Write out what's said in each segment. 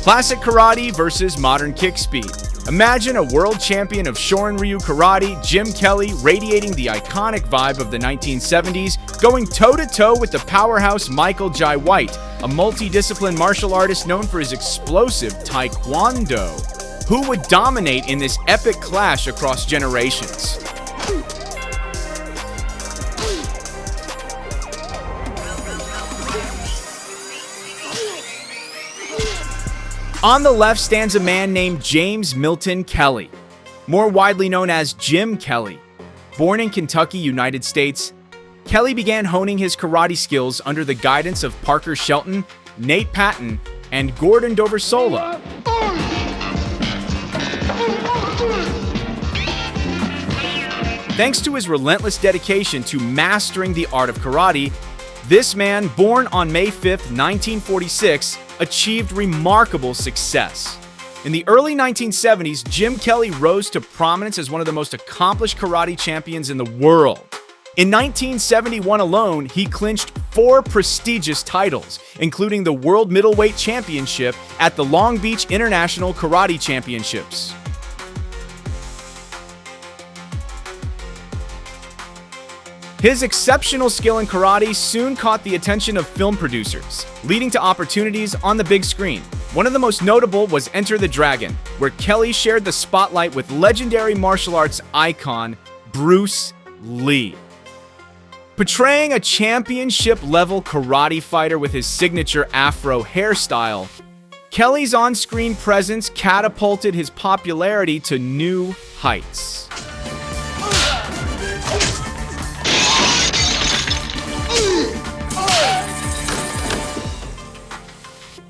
Classic karate versus modern kick speed. Imagine a world champion of Shorin-ryu karate, Jim Kelly, radiating the iconic vibe of the 1970s, going toe-to-toe with the powerhouse Michael Jai White, a multidisciplined martial artist known for his explosive Taekwondo. Who would dominate in this epic clash across generations? On the left stands a man named James Milton Kelly, more widely known as Jim Kelly. Born in Kentucky, United States, Kelly began honing his karate skills under the guidance of Parker Shelton, Nate Patton, and Gordon Doversola. Thanks to his relentless dedication to mastering the art of karate, this man, born on May 5, 1946, achieved remarkable success. In the early 1970s, Jim Kelly rose to prominence as one of the most accomplished karate champions in the world. In 1971 alone, he clinched 4 prestigious titles, including the World Middleweight Championship at the Long Beach International Karate Championships. His exceptional skill in karate soon caught the attention of film producers, leading to opportunities on the big screen. One of the most notable was Enter the Dragon, where Kelly shared the spotlight with legendary martial arts icon Bruce Lee. Portraying a championship-level karate fighter with his signature afro hairstyle, Kelly's on-screen presence catapulted his popularity to new heights.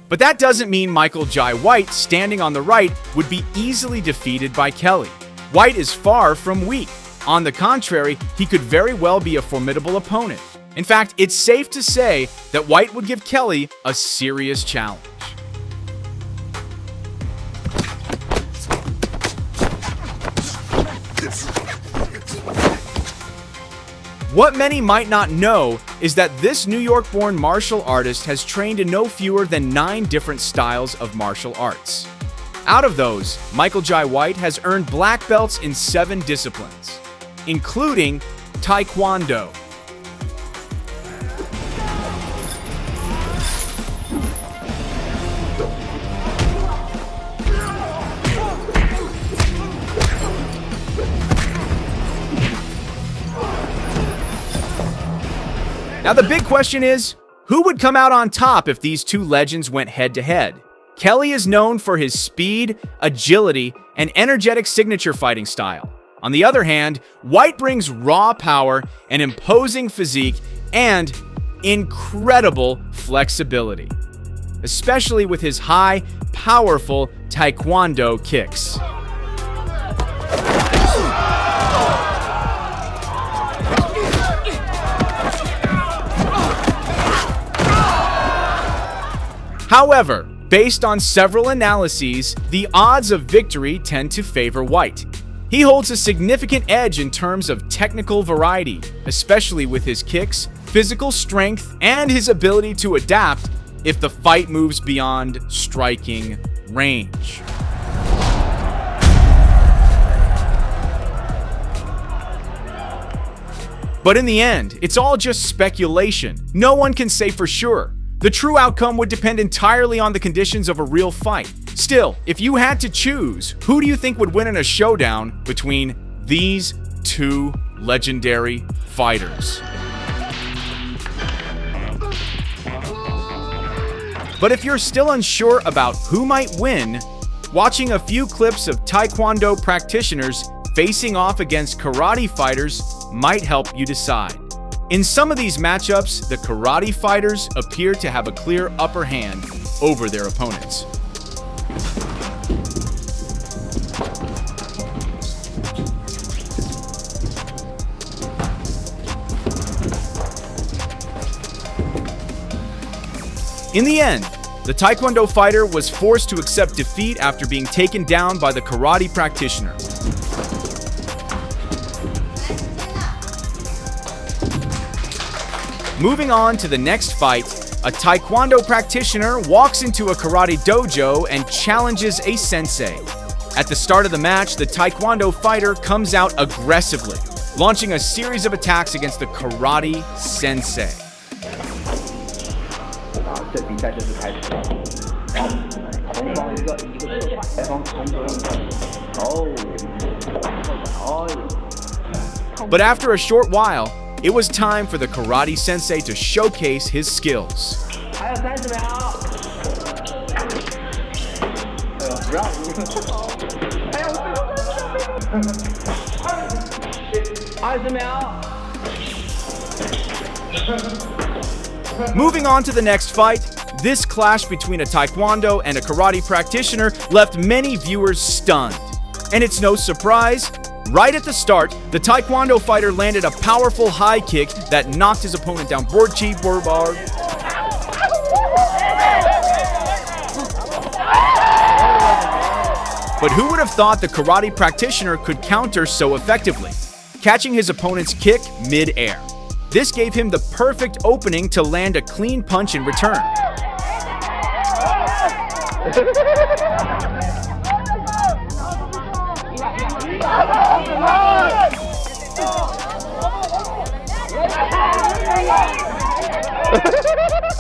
But that doesn't mean Michael Jai White, standing on the right, would be easily defeated by Kelly. White is far from weak. On the contrary, he could very well be a formidable opponent. In fact, it's safe to say that White would give Kelly a serious challenge. What many might not know is that this New York-born martial artist has trained in no fewer than 9 different styles of martial arts. Out of those, Michael Jai White has earned black belts in 7 disciplines, including Taekwondo. Now the big question is, who would come out on top if these two legends went head-to-head? Kelly is known for his speed, agility, and energetic signature fighting style. On the other hand, White brings raw power, an imposing physique, and incredible flexibility, especially with his high, powerful Taekwondo kicks. However, based on several analyses, the odds of victory tend to favor White. He holds a significant edge in terms of technical variety, especially with his kicks, physical strength, and his ability to adapt if the fight moves beyond striking range. But in the end, it's all just speculation. No one can say for sure. The true outcome would depend entirely on the conditions of a real fight. Still, if you had to choose, who do you think would win in a showdown between these two legendary fighters? But if you're still unsure about who might win, watching a few clips of Taekwondo practitioners facing off against karate fighters might help you decide. In some of these matchups, the karate fighters appear to have a clear upper hand over their opponents. In the end, the Taekwondo fighter was forced to accept defeat after being taken down by the karate practitioner. Moving on to the next fight, a Taekwondo practitioner walks into a karate dojo and challenges a sensei. At the start of the match, the Taekwondo fighter comes out aggressively, launching a series of attacks against the karate sensei. But after a short while, it was time for the karate sensei to showcase his skills. Moving on to the next fight, this clash between a Taekwondo and a karate practitioner left many viewers stunned. And it's no surprise, right at the start, the Taekwondo fighter landed a powerful high kick that knocked his opponent down. But who would have thought the karate practitioner could counter so effectively, catching his opponent's kick mid-air? This gave him the perfect opening to land a clean punch in return.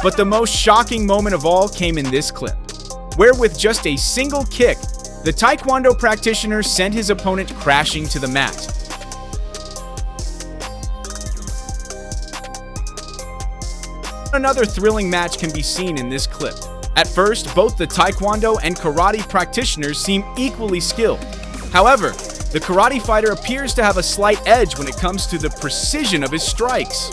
But the most shocking moment of all came in this clip, where with just a single kick, the Taekwondo practitioner sent his opponent crashing to the mat. Another thrilling match can be seen in this clip. At first, both the Taekwondo and karate practitioners seem equally skilled. However, the karate fighter appears to have a slight edge when it comes to the precision of his strikes.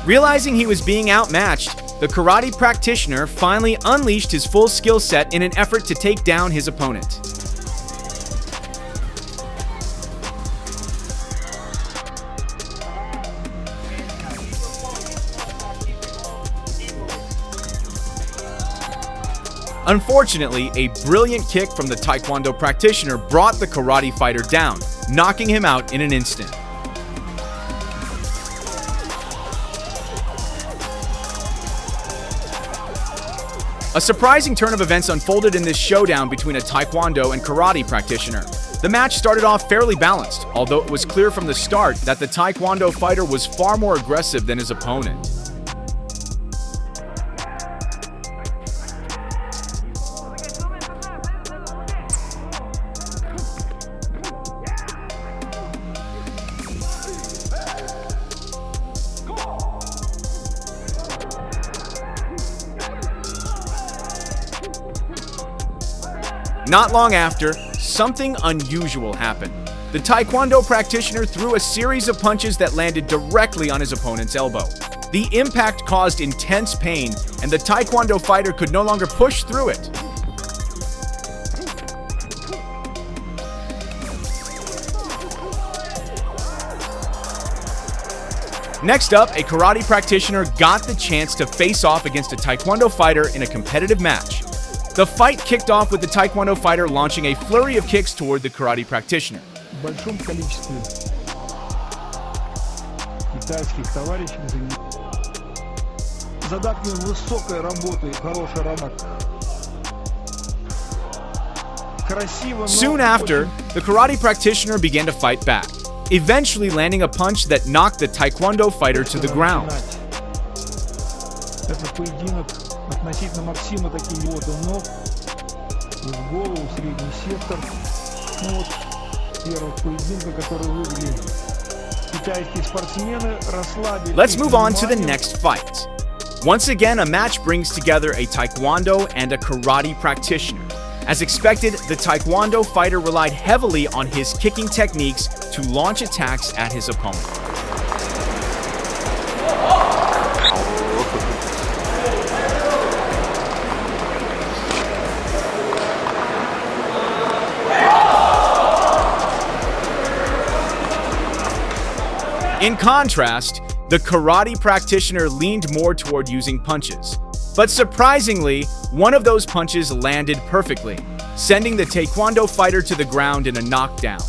Realizing he was being outmatched, the karate practitioner finally unleashed his full skill set in an effort to take down his opponent. Unfortunately, a brilliant kick from the Taekwondo practitioner brought the karate fighter down, knocking him out in an instant. A surprising turn of events unfolded in this showdown between a Taekwondo and karate practitioner. The match started off fairly balanced, although it was clear from the start that the Taekwondo fighter was far more aggressive than his opponent. Not long after, something unusual happened. The Taekwondo practitioner threw a series of punches that landed directly on his opponent's elbow. The impact caused intense pain, and the Taekwondo fighter could no longer push through it. Next up, a karate practitioner got the chance to face off against a Taekwondo fighter in a competitive match. The fight kicked off with the Taekwondo fighter launching a flurry of kicks toward the karate practitioner. В большом количестве китайских товарищей задатки высокой работы, хороший ранок. Soon after, the karate practitioner began to fight back, eventually landing a punch that knocked the Taekwondo fighter to the ground. Это поединок относительно Максима, такие вот ног, в голову, средний сектор. Ну вот первый поединок, который вывели китайские спортсмены, расслабили. Let's move on to the next fight. Once again, a match brings together a Taekwondo and a karate practitioner. As expected, the Taekwondo fighter relied heavily on his kicking techniques to launch attacks at his opponent. In contrast, the karate practitioner leaned more toward using punches. But surprisingly, one of those punches landed perfectly, sending the Taekwondo fighter to the ground in a knockdown.